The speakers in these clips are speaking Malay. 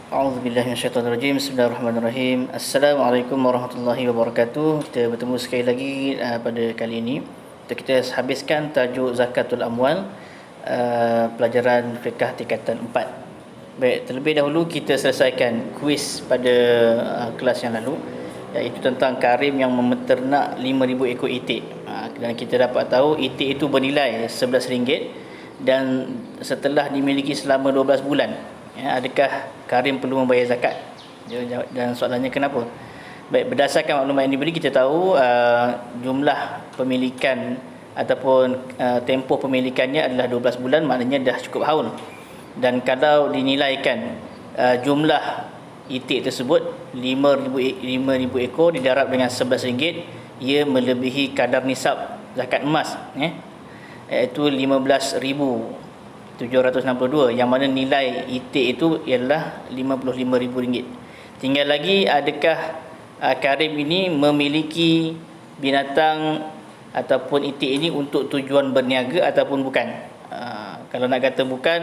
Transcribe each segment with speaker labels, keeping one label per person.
Speaker 1: A'udzubillahi minasyaitonirrajim. Bismillahirrahmanirrahim. Assalamualaikum warahmatullahi wabarakatuh. Kita bertemu sekali lagi pada kali ini untuk kita habiskan tajuk zakatul amwal, pelajaran fiqh tingkatan 4. Baik, terlebih dahulu kita selesaikan kuis pada kelas yang lalu, iaitu tentang karim yang memeternak 5,000 ekor itik. Dan kita dapat tahu itik itu bernilai RM11 dan setelah dimiliki selama 12 bulan, adakah karim perlu membayar zakat? Dan soalannya kenapa? Baik, berdasarkan maklumat yang diberi, kita tahu jumlah pemilikan ataupun tempoh pemilikannya adalah 12 bulan, maknanya dah cukup haul. Dan kalau dinilaikan jumlah itik tersebut 5,000 ekor didarab dengan RM11, ia melebihi kadar nisab zakat emas, iaitu 15,762, yang mana nilai itik itu ialah RM55,000. Tinggal lagi, adakah karim ini memiliki binatang ataupun itik ini untuk tujuan berniaga ataupun bukan? Kalau nak kata bukan,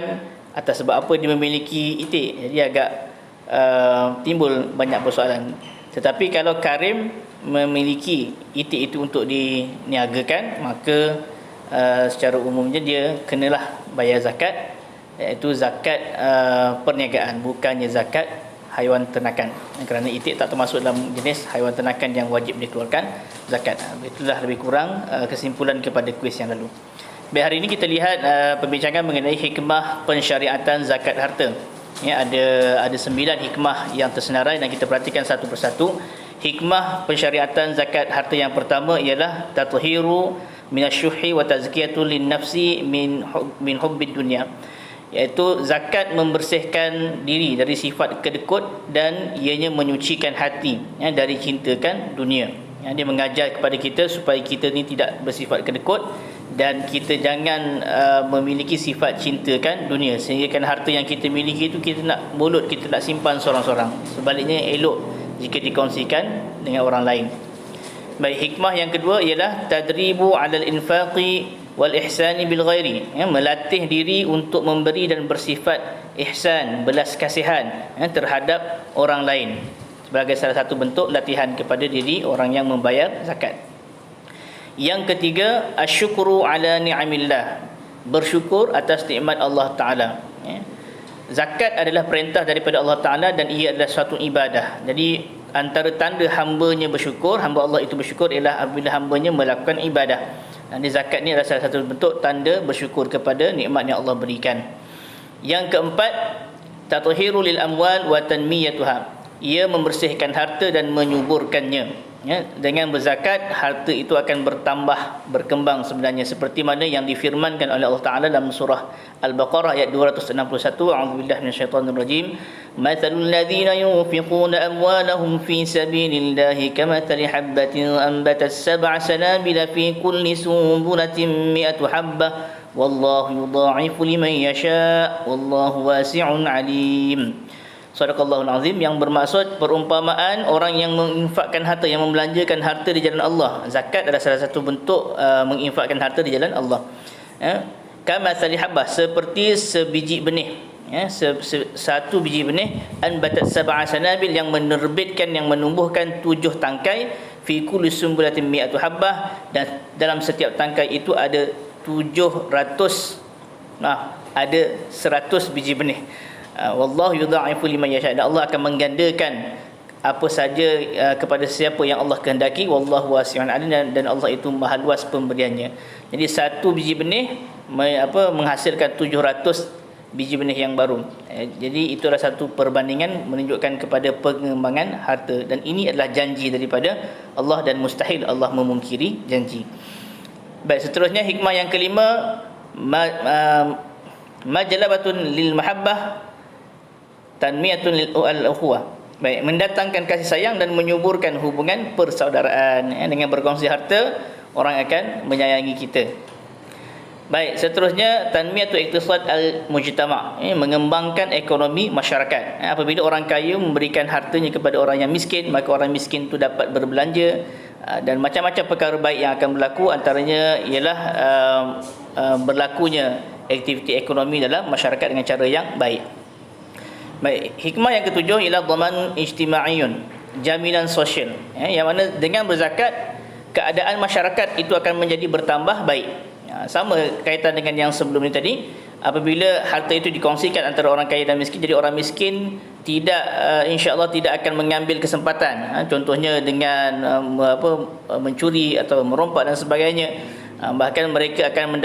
Speaker 1: atas sebab apa dia memiliki itik? Jadi agak timbul banyak persoalan. Tetapi kalau karim memiliki itik itu untuk diniagakan, maka secara umumnya dia kenalah bayar zakat, iaitu zakat perniagaan, bukannya zakat haiwan ternakan, kerana itik tak termasuk dalam jenis haiwan ternakan yang wajib dikeluarkan zakat. Itulah lebih kurang kesimpulan kepada kuis yang lalu. Baik, hari ini kita lihat perbincangan mengenai hikmah pensyariatan zakat harta. Ada 9 hikmah yang tersenarai dan kita perhatikan satu persatu. Hikmah pensyariatan zakat harta yang pertama ialah tathiru minasyuhi wa tazkiyatu linnafsi min hubbid dunya, iaitu zakat membersihkan diri dari sifat kedekut dan ianya menyucikan hati dari cintakan dunia. Dia mengajar kepada kita supaya kita ni tidak bersifat kedekut dan kita jangan memiliki sifat cintakan dunia, sehingga kan harta yang kita miliki itu kita nak mulut, kita nak simpan seorang-seorang. Sebaliknya elok jika dikongsikan dengan orang lain. Baik, hikmah yang kedua ialah tadribu 'alal infaqi wal ihsani bil ghairi, melatih diri untuk memberi dan bersifat ihsan, belas kasihan terhadap orang lain, sebagai salah satu bentuk latihan kepada diri orang yang membayar zakat. Yang ketiga, asyukru 'ala ni'amillah, bersyukur atas nikmat Allah Taala. Zakat adalah perintah daripada Allah Ta'ala dan ia adalah suatu ibadah. Jadi antara tanda hambanya bersyukur, hamba Allah itu bersyukur, ialah apabila hambanya melakukan ibadah. Dan zakat ni adalah salah satu bentuk tanda bersyukur kepada nikmat yang Allah berikan. Yang keempat, tathiru lil amwal wa tanmiyatuha, ia membersihkan harta dan menyuburkannya. Dengan berzakat, harta itu akan bertambah, berkembang sebenarnya, seperti mana yang difirmankan oleh Allah Ta'ala dalam surah Al-Baqarah ayat 261. A'udzubillahi minasyaitonirrajim. Mathalul ladzina yunfiquna amwalahum fi sabilillahi kamathali habbatin anbatat sab'a sanabila fi kulli sunbulatin mi'atu habbah wallahu yudha'ifu liman yasha' wallahu wasi'un 'alim. Sadaqallahul azim, yang bermaksud perumpamaan orang yang menginfakkan harta, yang membelanjakan harta di jalan Allah. Zakat adalah salah satu bentuk menginfakkan harta di jalan Allah. Kamathali habbah, seperti sebiji benih, satu biji benih, anbatat sab'a sanabil, yang menerbitkan, yang menumbuhkan 7 tangkai, fi kulli sumbulatin mi'atu habbah, dan dalam setiap tangkai itu ada 700, ada 100 biji benih. Wallahu yudha'ifu liman yasha', dan Allah akan menggandakan apa saja kepada siapa yang Allah kehendaki. Wallahu wasi'un 'alim, dan Allah itu maha luas pemberiannya. Jadi satu biji benih menghasilkan 700 biji benih yang baru. Jadi itu adalah satu perbandingan menunjukkan kepada pengembangan harta, dan ini adalah janji daripada Allah dan mustahil Allah memungkiri janji. Baik, seterusnya hikmah yang kelima, majlabatun lil mahabbah tanmiyatun lil ukhuwah. Baik, mendatangkan kasih sayang dan menyuburkan hubungan persaudaraan. Dengan berkongsi harta, orang akan menyayangi kita. Baik, seterusnya tanmiyatu iktisad al-mujtama', mengembangkan ekonomi masyarakat. Apabila orang kaya memberikan hartanya kepada orang yang miskin, maka orang miskin itu dapat berbelanja, dan macam-macam perkara baik yang akan berlaku. Antaranya ialah berlakunya aktiviti ekonomi dalam masyarakat dengan cara yang baik. Baik, hikmah yang ketujuh ialah dhaman ijtimaiyun, jaminan sosial, yang mana dengan berzakat keadaan masyarakat itu akan menjadi bertambah baik. Sama kaitan dengan yang sebelum ini tadi, apabila harta itu dikongsikan antara orang kaya dan miskin, jadi orang miskin tidak insya-Allah tidak akan mengambil kesempatan, contohnya dengan mencuri atau merompak dan sebagainya. Bahkan mereka akan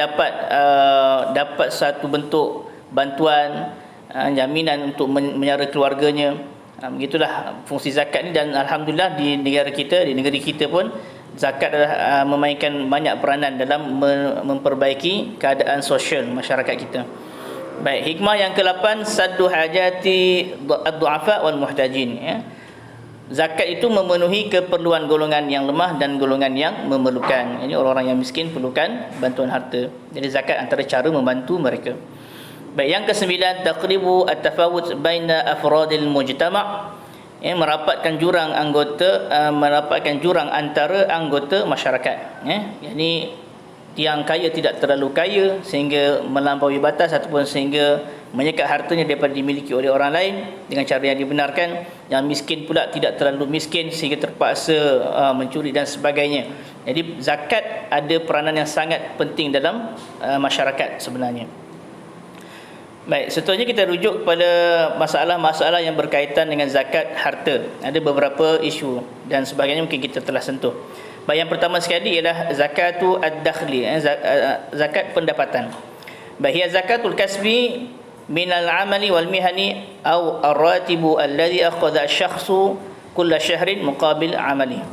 Speaker 1: dapat satu bentuk bantuan, jaminan untuk menyara keluarganya. Begitulah fungsi zakat ni, dan alhamdulillah di negara kita, di negeri kita pun zakat adalah memainkan banyak peranan dalam memperbaiki keadaan sosial masyarakat kita. Baik, hikmah yang ke-8, saddu hajati ad-du'afa wal muhtajin, zakat itu memenuhi keperluan golongan yang lemah dan golongan yang memerlukan. Ini orang-orang yang miskin perlukan bantuan harta. Jadi zakat antara cara membantu mereka. Baik, yang ke-9, taqribu at-tafawut baina afradil mujtama', merapatkan jurang antara anggota masyarakat. Yakni tiang kaya tidak terlalu kaya sehingga melampaui batas ataupun sehingga menyekat hartanya daripada dimiliki oleh orang lain dengan cara yang dibenarkan. Yang miskin pula tidak terlalu miskin sehingga terpaksa mencuri dan sebagainya. Jadi zakat ada peranan yang sangat penting dalam masyarakat sebenarnya. Baik, seterusnya kita rujuk kepada masalah-masalah yang berkaitan dengan zakat harta. Ada beberapa isu dan sebagainya mungkin kita telah sentuh. Baik, yang pertama sekali ialah zakatu ad-dakhli, zakat pendapatan. Baik, hiya zakatul kasbi minal amali wal mihani aw ar-ratibu alladhi akhadha asy-syakhsu kulla syahrin muqabil amali.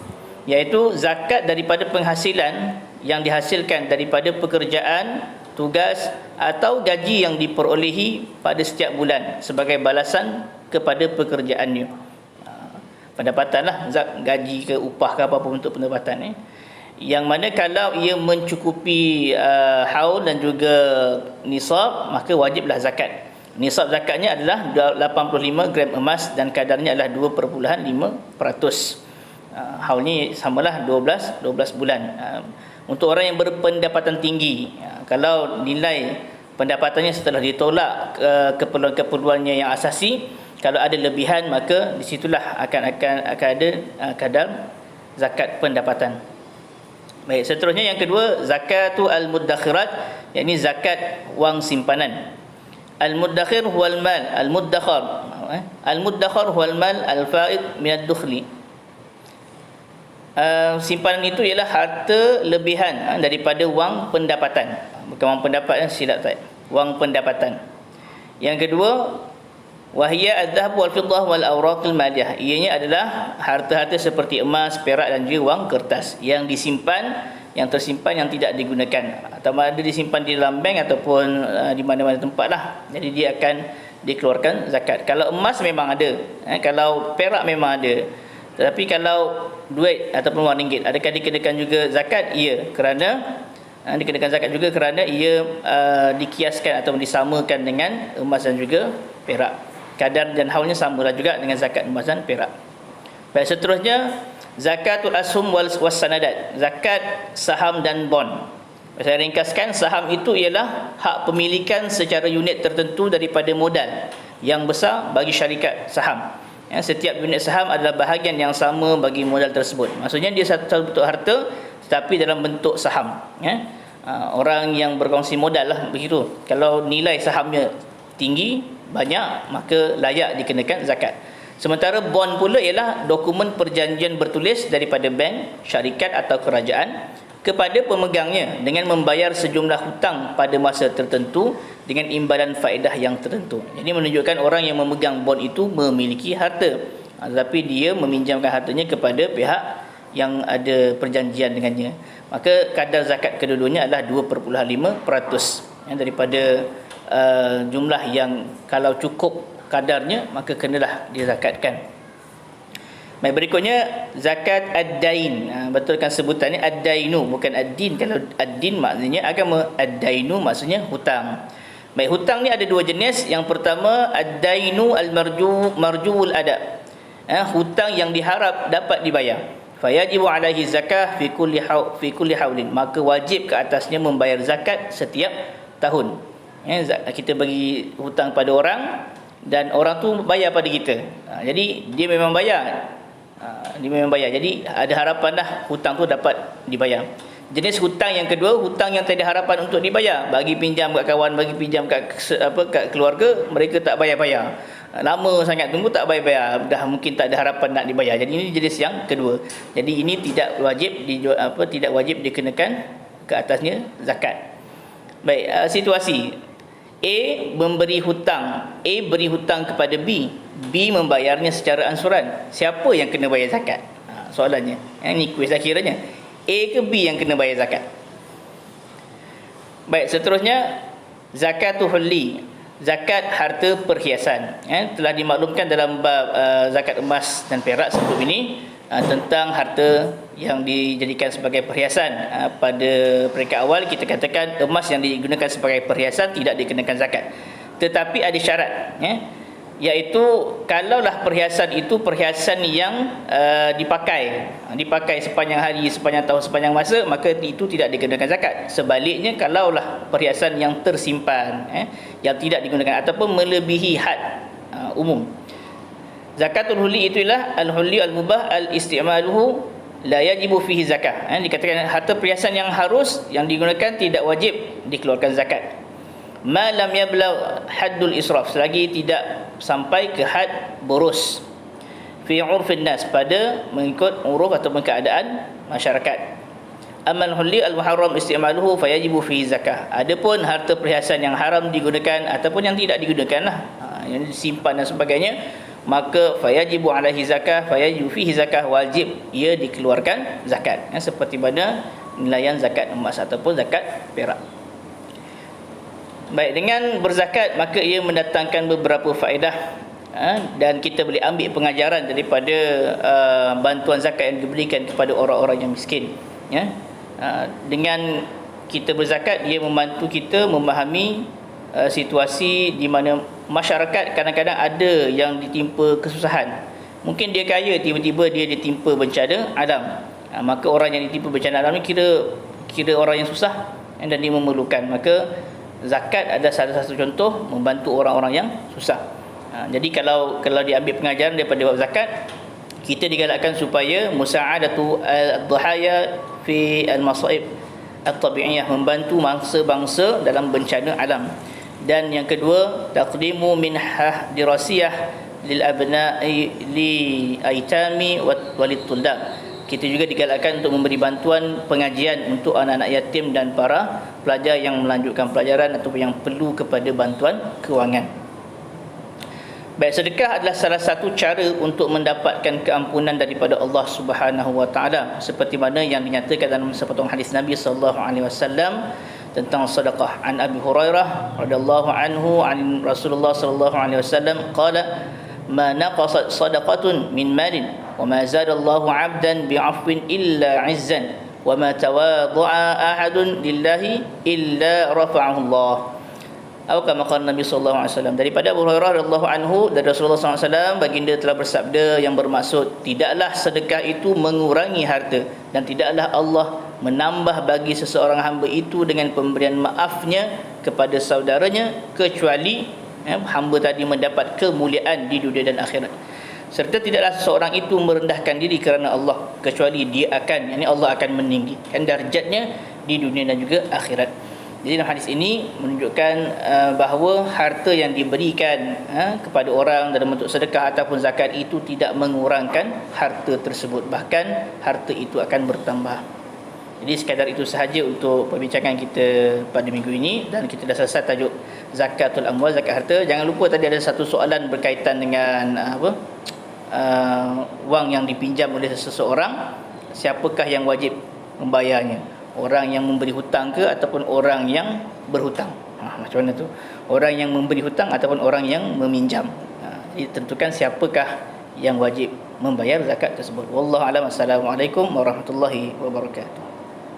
Speaker 1: Iaitu zakat daripada penghasilan yang dihasilkan daripada pekerjaan, tugas atau gaji yang diperolehi pada setiap bulan sebagai balasan kepada pekerjaannya. Pendapatanlah, gaji ke upah ke apa-apa bentuk pendapatan, yang mana kalau ia mencukupi haul dan juga nisab, maka wajiblah zakat. Nisab zakatnya adalah 85 gram emas dan kadarnya adalah 2.5%. Haulnya samalah 12 bulan. Untuk orang yang berpendapatan tinggi, kalau nilai pendapatannya setelah ditolak keperluan-keperluannya yang asasi, kalau ada lebihan, maka disitulah akan ada kadar zakat pendapatan. Baik, seterusnya yang kedua, zakatu al-muddakhirat, yakni zakat wang simpanan. Al-muddakhir huwal mal, al-muddakhar huwal mal al-fa'id min ad-dukhli. Simpanan itu ialah harta lebihan daripada wang pendapatan. Bukan wang pendapatan, silap saya. Wang pendapatan. Yang kedua, wahia adz-dzahab wal fiddah wal awraqil maliyah. Ianya adalah harta-harta seperti emas, perak dan juga wang kertas yang tersimpan yang tidak digunakan, atau ada disimpan di dalam bank ataupun di mana-mana tempat lah. Jadi dia akan dikeluarkan zakat. Kalau emas memang ada, kalau perak memang ada. Tetapi kalau duit ataupun wang ringgit, adakah dikenakan juga zakat? Ya, kerana dikenakan zakat juga kerana ia dikiaskan atau disamakan dengan emas dan juga perak. Kadar dan haulnya samalah juga dengan zakat emas dan perak. Baik, seterusnya zakatul ashum was sanadat, zakat saham dan bond. Saya ringkaskan, saham itu ialah hak pemilikan secara unit tertentu daripada modal yang besar bagi syarikat saham. Setiap unit saham adalah bahagian yang sama bagi modal tersebut. Maksudnya dia satu bentuk harta tetapi dalam bentuk saham. Orang yang berkongsi modal lah begitu. Kalau nilai sahamnya tinggi, banyak, maka layak dikenakan zakat. Sementara bond pula ialah dokumen perjanjian bertulis daripada bank, syarikat atau kerajaan kepada pemegangnya dengan membayar sejumlah hutang pada masa tertentu dengan imbalan faedah yang tertentu. Jadi menunjukkan orang yang memegang bond itu memiliki harta, tetapi dia meminjamkan hartanya kepada pihak yang ada perjanjian dengannya. Maka kadar zakat kedua-duanya adalah 2.5% daripada jumlah yang kalau cukup kadarnya maka kenalah dizakatkan. Baik, berikutnya zakat ad-dain. Betulkan sebutannya ad-dainu, bukan ad-din. Kalau ad-din maknanya agama, ad-dainu maksudnya hutang. Baik, hutang ni ada dua jenis. Yang pertama ad-dainu al-marjuul ada. Hutang yang diharap dapat dibayar. Fayajibu alaihi zakah fi kulli haulin. Maka wajib ke atasnya membayar zakat setiap tahun. Kita bagi hutang pada orang, dan orang tu bayar pada kita. Jadi dia memang bayar. Dia memang bayar. Jadi ada harapan dah hutang tu dapat dibayar. Jenis hutang yang kedua, hutang yang tak ada harapan untuk dibayar. Bagi pinjam kat kawan, bagi pinjam kat kat keluarga, mereka tak bayar-bayar. Lama sangat tunggu tak bayar-bayar, dah mungkin tak ada harapan nak dibayar. Jadi ini jenis yang kedua. Jadi ini tidak wajib tidak wajib dikenakan ke atasnya zakat. Baik, situasi A memberi hutang, A beri hutang kepada B, B membayarnya secara ansuran. Siapa yang kena bayar zakat? Soalannya. Ini kuis akhirnya. A ke B yang kena bayar zakat? Baik, seterusnya zakatul hulli, zakat harta perhiasan. Telah dimaklumkan dalam bab zakat emas dan perak sebelum ini tentang harta yang dijadikan sebagai perhiasan. Pada peringkat awal kita katakan emas yang digunakan sebagai perhiasan tidak dikenakan zakat. Tetapi ada syarat, iaitu kalaulah perhiasan itu perhiasan yang dipakai sepanjang hari, sepanjang tahun, sepanjang masa, maka itu tidak dikenakan zakat. Sebaliknya kalaulah perhiasan yang tersimpan, yang tidak digunakan ataupun melebihi had umum. Zakatul hulli itulah al-hulli al-mubah al-isti'maluhu la yajibu fihi zakah. Dikatakan harta perhiasan yang harus, yang digunakan tidak wajib dikeluarkan zakat. Ma lam yablagh haddul israf, selagi tidak sampai ke had boros. Fi urfin nas, pada mengikut uruf ataupun keadaan masyarakat. Amal hulli al-muharram isti'maluhu fayajibu fihi zakah. Adapun harta perhiasan yang haram digunakan ataupun yang tidak digunakan yang disimpan dan sebagainya, maka fayajibu alaihi zakah, fayajibu fihi zakah, wajib ia dikeluarkan zakat. Seperti mana nilaian zakat emas ataupun zakat perak. Baik, dengan berzakat maka ia mendatangkan beberapa faedah, dan kita boleh ambil pengajaran daripada bantuan zakat yang diberikan kepada orang-orang yang miskin. Dengan kita berzakat, ia membantu kita memahami situasi di mana masyarakat kadang-kadang ada yang ditimpa kesusahan. Mungkin dia kaya, tiba-tiba dia ditimpa bencana alam. Maka orang yang ditimpa bencana alam ni kira orang yang susah dan dia memerlukan. Maka zakat ada salah satu contoh membantu orang-orang yang susah. Jadi kalau diambil pengajaran daripada bab zakat, kita digalakkan supaya musa'adatu al-dhahaya fi al-masaib at-tabi'iyah, membantu bangsa-bangsa dalam bencana alam. Dan yang kedua, taqdimu minhah dirasiyah lil abna'i li aitami walid tullab. Kita juga digalakkan untuk memberi bantuan pengajian untuk anak-anak yatim dan para pelajar yang melanjutkan pelajaran ataupun yang perlu kepada bantuan kewangan. Baik, sedekah adalah salah satu cara untuk mendapatkan keampunan daripada Allah Subhanahu wa taala, seperti mana yang dinyatakan dalam sepotong hadis Nabi sallallahu alaihi wasallam tentang sedekah. An Abi Hurairah radhiyallahu anhu an Rasulullah sallallahu alaihi wasallam qala ma naqasat sadaqatun min malin wa ma zadallahu 'abdan bi'afwin illa 'izzan wa ma tawadha'a ahadun lillahi illa rafa'ahu Allah. Atau kama qala Nabi sallallahu alaihi wasallam, daripada Abu Hurairah radhiyallahu anhu dari Rasulullah sallallahu alaihi wasallam, baginda telah bersabda yang bermaksud, tidaklah sedekah itu mengurangi harta dan tidaklah Allah menambah bagi seseorang hamba itu dengan pemberian maafnya kepada saudaranya, kecuali hamba tadi mendapat kemuliaan di dunia dan akhirat. Serta tidaklah seseorang itu merendahkan diri kerana Allah, kecuali Allah akan meninggikan darjatnya di dunia dan juga akhirat. Jadi dalam hadis ini menunjukkan bahawa harta yang diberikan kepada orang dalam bentuk sedekah ataupun zakat itu tidak mengurangkan harta tersebut, bahkan harta itu akan bertambah. Jadi sekadar itu sahaja untuk perbincangan kita pada minggu ini, dan kita dah selesai tajuk zakatul amwal, zakat harta. Jangan lupa tadi ada satu soalan berkaitan dengan wang yang dipinjam oleh seseorang, siapakah yang wajib membayarnya? Orang yang memberi hutang ke ataupun orang yang berhutang? Macam mana tu? Orang yang memberi hutang ataupun orang yang meminjam? Jadi tentukan siapakah yang wajib membayar zakat tersebut. Wallahu a'lam. Assalamualaikum warahmatullahi wabarakatuh.